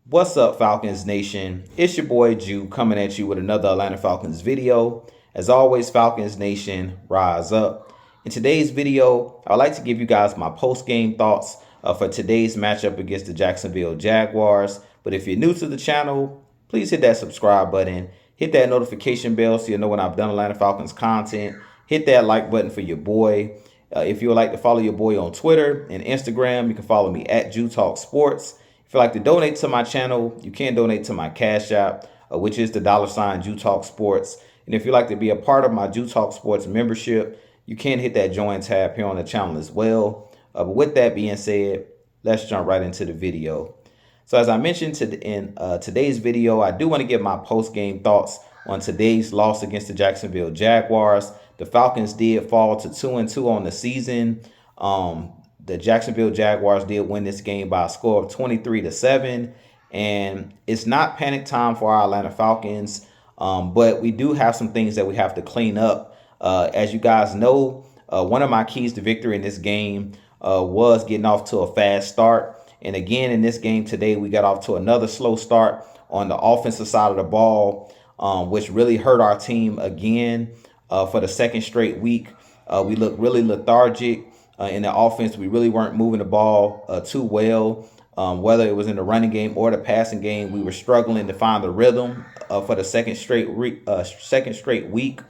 What's up, Falcons Nation? It's your boy Jew coming at you with another Atlanta Falcons video. As always, Falcons Nation, rise up. In today's video, I'd like to give you guys my post-game thoughts for today's matchup against the Jacksonville Jaguars. But if you're new to the channel, please hit that subscribe button, hit that notification bell so you'll know when I've done Atlanta Falcons content. Hit that like button for your boy. If you would like to follow your boy on Twitter and Instagram, you can follow me at Jew Talk Sports. If you'd like to donate to my channel, you can donate to my Cash App, which is the $ Jew Talk Sports. And if you'd like to be a part of my Jew Talk Sports membership, you can hit that join tab here on the channel as well. But with that being said, let's jump right into the video. So as I mentioned in today's video, I do want to give my post-game thoughts on today's loss against the Jacksonville Jaguars. The Falcons did fall to 2-2 on the season. The Jacksonville Jaguars did win this game by a score of 23-7. And it's not panic time for our Atlanta Falcons, but we do have some things that we have to clean up. As you guys know, one of my keys to victory in this game was getting off to a fast start. And again, in this game today, we got off to another slow start on the offensive side of the ball, which really hurt our team again for the second straight week. We looked really lethargic in the offense. We really weren't moving the ball too well. Whether it was in the running game or the passing game, we were struggling to find the rhythm for the second straight week.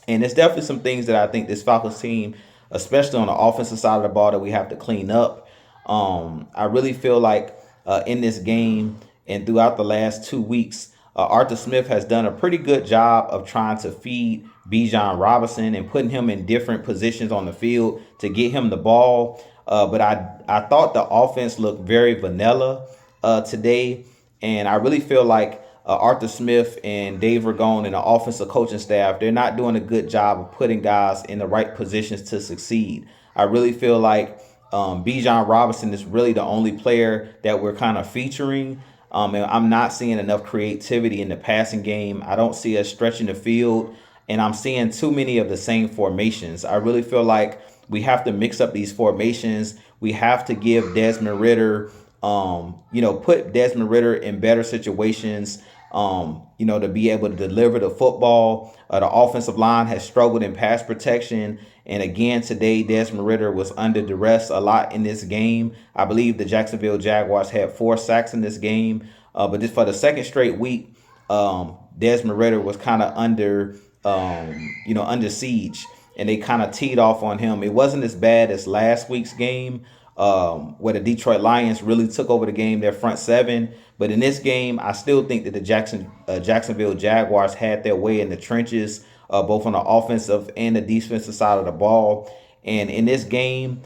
And there's definitely some things that I think this Falcons team, especially on the offensive side of the ball, that we have to clean up. I really feel like in this game and throughout the last 2 weeks, Arthur Smith has done a pretty good job of trying to feed Bijan Robinson and putting him in different positions on the field to get him the ball. But I thought the offense looked very vanilla today. And I really feel like Arthur Smith and Dave Ragone and the offensive coaching staff, they're not doing a good job of putting guys in the right positions to succeed. I really feel like Bijan Robinson is really the only player that we're kind of featuring. And I'm not seeing enough creativity in the passing game. I don't see us stretching the field, and I'm seeing too many of the same formations. I really feel like we have to mix up these formations. We have to give Desmond Ridder, put Desmond Ridder in better situations, to be able to deliver the football. The offensive line has struggled in pass protection. And again, today, Desmond Ridder was under duress a lot in this game. I believe the Jacksonville Jaguars had 4 sacks in this game. But just for the second straight week, Desmond Ridder was kind of under siege. And they kind of teed off on him. It wasn't as bad as last week's game, where the Detroit Lions really took over the game, their front seven. But in this game, I still think that the Jacksonville Jaguars had their way in the trenches, both on the offensive and the defensive side of the ball. And in this game,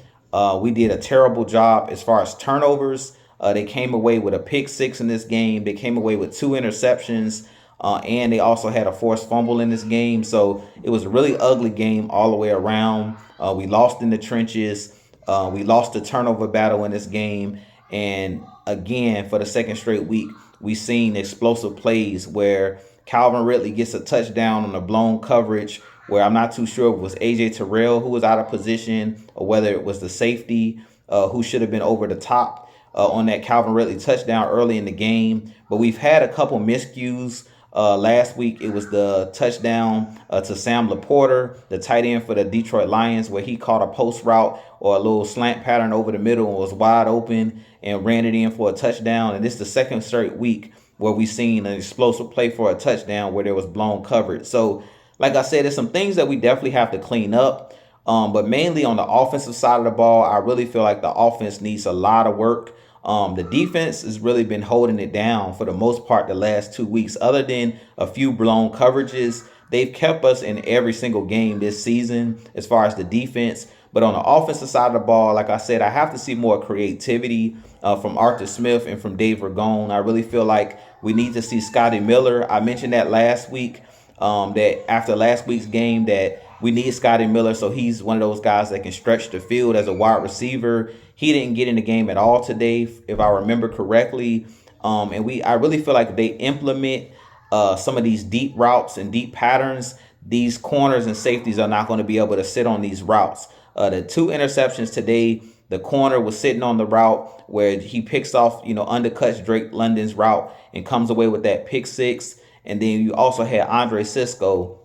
we did a terrible job as far as turnovers. They came away with a pick 6 in this game. They came away with 2 interceptions. And they also had a forced fumble in this game. So it was a really ugly game all the way around. We lost in the trenches. We lost the turnover battle in this game. And again, for the second straight week, we've seen explosive plays where Calvin Ridley gets a touchdown on a blown coverage where I'm not too sure if it was A.J. Terrell who was out of position or whether it was the safety who should have been over the top on that Calvin Ridley touchdown early in the game. But we've had a couple miscues. Last week, it was the touchdown to Sam Laporta, the tight end for the Detroit Lions, where he caught a post route or a little slant pattern over the middle and was wide open and ran it in for a touchdown. And this is the second straight week where we've seen an explosive play for a touchdown where there was blown coverage. So, like I said, there's some things that we definitely have to clean up. But mainly on the offensive side of the ball, I really feel like the offense needs a lot of work. The defense has really been holding it down for the most part the last 2 weeks. Other than a few blown coverages, they've kept us in every single game this season as far as the defense. But on the offensive side of the ball, like I said, I have to see more creativity from Arthur Smith and from Dave Ragone. I really feel like we need to see Scotty Miller. I mentioned that last week, that after last week's game that we need Scotty Miller, so he's one of those guys that can stretch the field as a wide receiver. He didn't get in the game at all today, if I remember correctly. And I really feel like if they implement some of these deep routes and deep patterns, these corners and safeties are not going to be able to sit on these routes. The 2 interceptions today The corner was sitting on the route where he picks off, undercuts Drake London's route and comes away with that pick six. And then you also had Andre Cisco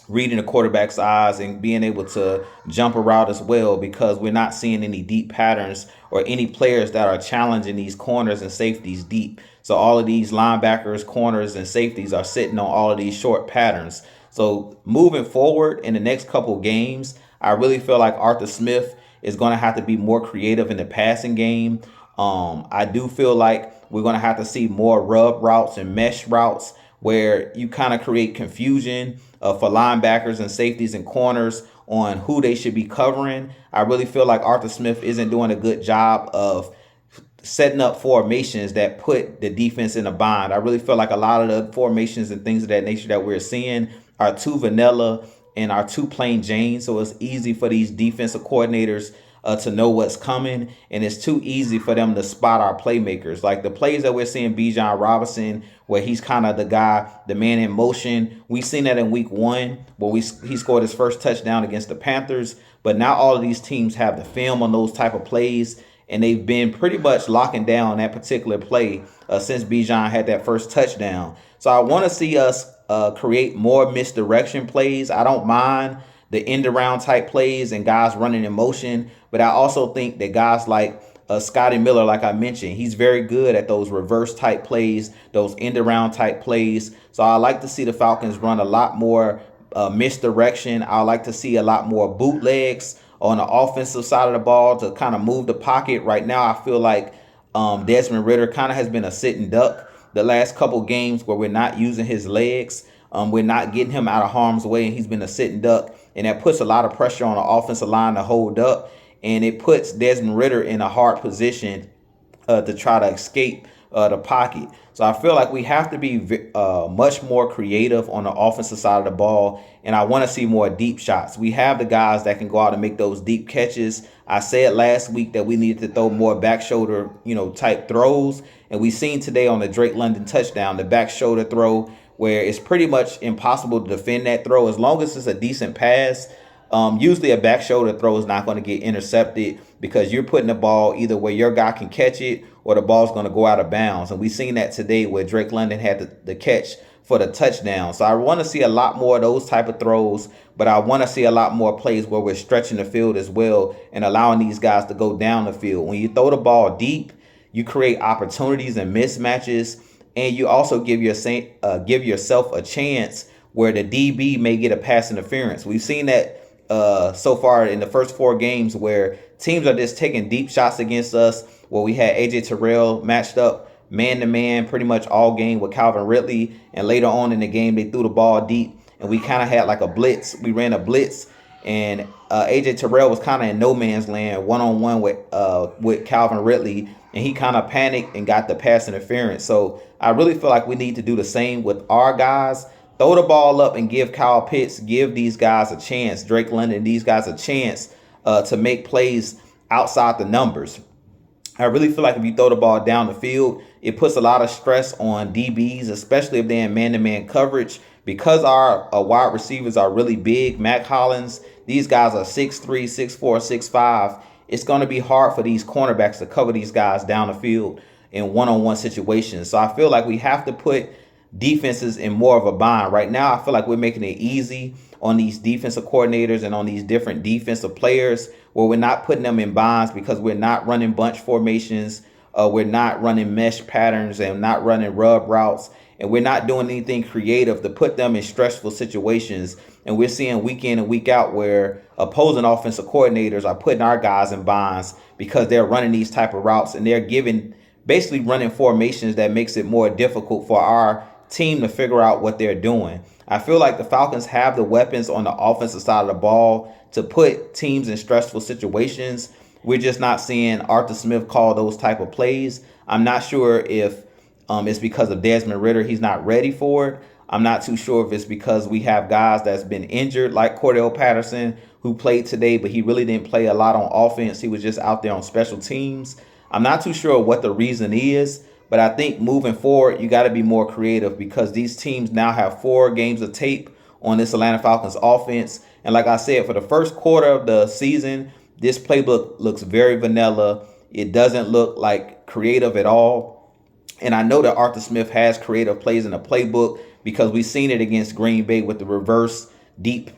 reading the quarterback's eyes and being able to jump a route as well, because we're not seeing any deep patterns or any players that are challenging these corners and safeties deep. So all of these linebackers, corners, and safeties are sitting on all of these short patterns. So moving forward in the next couple games, I really feel like Arthur Smith is going to have to be more creative in the passing game. I do feel like we're going to have to see more rub routes and mesh routes where you kind of create confusion for linebackers and safeties and corners on who they should be covering. I really feel like Arthur Smith isn't doing a good job of setting up formations that put the defense in a bind. I really feel like a lot of the formations and things of that nature that we're seeing are too vanilla and are too plain Jane. So it's easy for these defensive coordinators to know what's coming, and it's too easy for them to spot our playmakers. Like the plays that we're seeing Bijan Robinson, where he's kind of the guy, the man in motion. We've seen that in week 1 where he scored his first touchdown against the Panthers. But now all of these teams have the film on those type of plays, and they've been pretty much locking down that particular play since Bijan had that first touchdown. So I want to see us create more misdirection plays. I don't mind the end around type plays and guys running in motion, but I also think that guys like Scotty Miller, like I mentioned, he's very good at those reverse type plays, those end around type plays. So I like to see the Falcons run a lot more misdirection. I like to see a lot more bootlegs on the offensive side of the ball to kind of move the pocket. Right now, I feel like Desmond Ridder kind of has been a sitting duck the last couple games where we're not using his legs. We're not getting him out of harm's way, and he's been a sitting duck. And that puts a lot of pressure on the offensive line to hold up. And it puts Desmond Ridder in a hard position to try to escape the pocket. So I feel like we have to be much more creative on the offensive side of the ball. And I want to see more deep shots. We have the guys that can go out and make those deep catches. I said last week that we needed to throw more back shoulder, type throws. And we seen today on the Drake London touchdown, the back shoulder throw, where it's pretty much impossible to defend that throw as long as it's a decent pass. Usually a back shoulder throw is not going to get intercepted because you're putting the ball either where your guy can catch it or the ball's going to go out of bounds. And we've seen that today where Drake London had the catch for the touchdown. So I want to see a lot more of those type of throws, but I want to see a lot more plays where we're stretching the field as well and allowing these guys to go down the field. When you throw the ball deep, you create opportunities and mismatches, and you also give yourself a chance where the DB may get a pass interference. We've seen that so far in the first 4 games where teams are just taking deep shots against us, where we had AJ Terrell matched up man-to-man pretty much all game with Calvin Ridley, and later on in the game they threw the ball deep and we kind of had like a blitz. We ran a blitz and AJ Terrell was kind of in no man's land one-on-one with Calvin Ridley, and he kind of panicked and got the pass interference. So I really feel like we need to do the same with our guys. Throw the ball up and give Kyle Pitts, give these guys a chance, Drake London, these guys a chance to make plays outside the numbers. I really feel like if you throw the ball down the field, it puts a lot of stress on DBs, especially if they're in man-to-man coverage. Because our wide receivers are really big, Mac Hollins, these guys are 6'3", 6'4", 6'5". It's going to be hard for these cornerbacks to cover these guys down the field in one-on-one situations. So I feel like we have to put defenses in more of a bind. Right now, I feel like we're making it easy on these defensive coordinators and on these different defensive players where we're not putting them in binds because we're not running bunch formations, we're not running mesh patterns and not running rub routes, and we're not doing anything creative to put them in stressful situations. And we're seeing week in and week out where opposing offensive coordinators are putting our guys in binds because they're running these type of routes and they're basically running formations that makes it more difficult for our team to figure out what they're doing. I feel like the Falcons have the weapons on the offensive side of the ball to put teams in stressful situations. We're just not seeing Arthur Smith call those type of plays. I'm not sure if it's because of Desmond Ridder, he's not ready for it. I'm not too sure if it's because we have guys that's been injured like Cordell Patterson, who played today, but he really didn't play a lot on offense. He was just out there on special teams. I'm not too sure what the reason is, but I think moving forward, you got to be more creative because these teams now have 4 games of tape on this Atlanta Falcons offense. And like I said, for the first quarter of the season, This playbook looks very vanilla. It doesn't look like creative at all. And I know that Arthur Smith has creative plays in the playbook because we've seen it against Green Bay with the reverse deep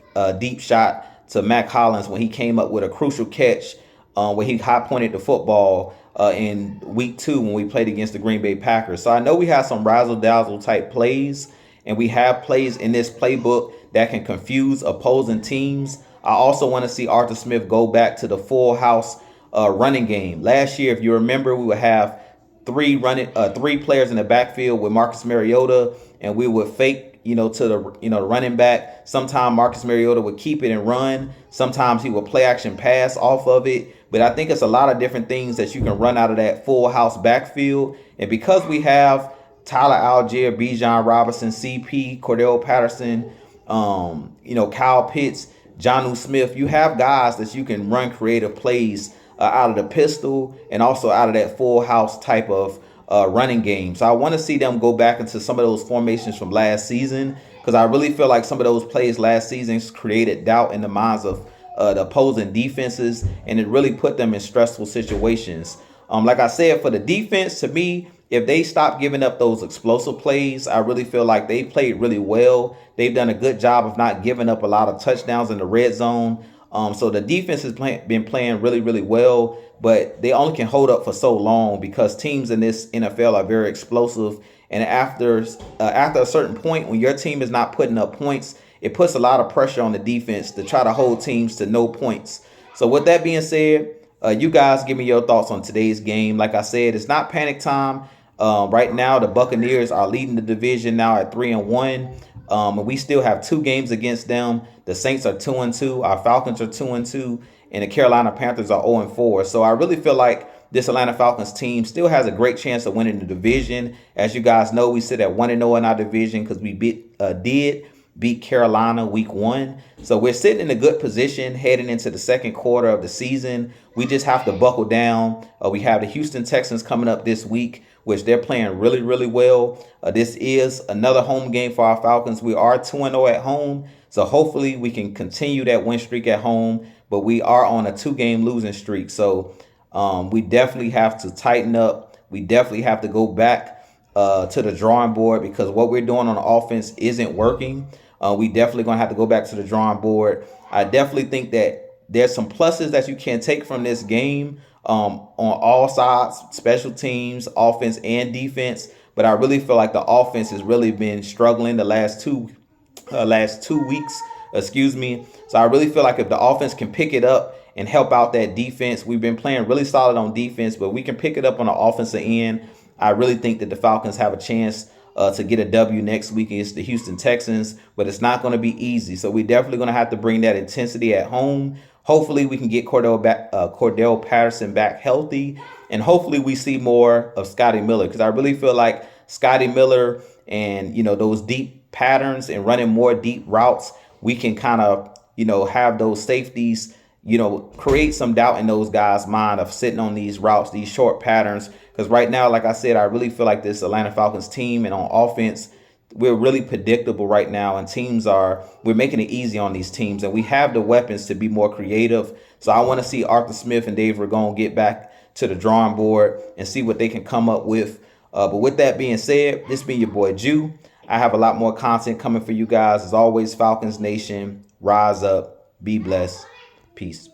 shot to Mac Hollins when he came up with a crucial catch where he high pointed the football in week 2 when we played against the Green Bay Packers. So I know we have some razzle dazzle type plays, and we have plays in this playbook that can confuse opposing teams. I also want to see Arthur Smith go back to the full house running game. Last year, if you remember, we would have three players in the backfield with Marcus Mariota, and we would fake, to the running back. Sometimes Marcus Mariota would keep it and run. Sometimes he would play action pass off of it. But I think it's a lot of different things that you can run out of that full house backfield. And because we have Tyler Algier, Bijan Robinson, CP, Cordell Patterson, Kyle Pitts, Jonnu Smith, you have guys that you can run creative plays out of the pistol and also out of that full house type of running game. So I want to see them go back into some of those formations from last season, because I really feel like some of those plays last season created doubt in the minds of the opposing defenses, and it really put them in stressful situations. Like I said, for the defense, to me, if they stop giving up those explosive plays, I really feel like they played really well. They've done a good job of not giving up a lot of touchdowns in the red zone. So the defense has been playing really, really well, but they only can hold up for so long because teams in this NFL are very explosive. And after a certain point, when your team is not putting up points, it puts a lot of pressure on the defense to try to hold teams to no points. So with that being said, you guys give me your thoughts on today's game. Like I said, it's not panic time. Right now, the Buccaneers are leading the division now at 3-1. And we still have 2 games against them. The Saints are 2-2. Our Falcons are 2-2. And the Carolina Panthers are 0-4. So I really feel like this Atlanta Falcons team still has a great chance of winning the division. As you guys know, we sit at 1-0 in our division because we did beat Carolina week 1. So we're sitting in a good position heading into the second quarter of the season. We just have to buckle down. We have the Houston Texans coming up this week, which they're playing really, really well. This is another home game for our Falcons. We are 2-0 at home, so hopefully we can continue that win streak at home, but we are on a 2-game losing streak. So we definitely have to tighten up. We definitely have to go back to the drawing board because what we're doing on offense isn't working. We definitely going to have to go back to the drawing board. I definitely think that there's some pluses that you can take from this game on all sides, special teams, offense and defense. But I really feel like the offense has really been struggling the last two weeks. So I really feel like if the offense can pick it up and help out that defense, we've been playing really solid on defense, but we can pick it up on the offensive end. I really think that the Falcons have a chance to get a W next week against the Houston Texans, but it's not going to be easy. So we're definitely going to have to bring that intensity at home. Hopefully we can get Cordell Patterson back healthy, and hopefully we see more of Scotty Miller, because I really feel like Scotty Miller and those deep patterns and running more deep routes, we can kind of have those safeties create some doubt in those guys' mind of sitting on these routes, these short patterns. Because right now, like I said, I really feel like this Atlanta Falcons team and on offense, we're really predictable right now, and we're making it easy on these teams, and we have the weapons to be more creative. So I want to see Arthur Smith and Dave Ragone get back to the drawing board and see what they can come up with. But with that being said, this being your boy Jew, I have a lot more content coming for you guys. As always, Falcons Nation, rise up, be blessed, peace.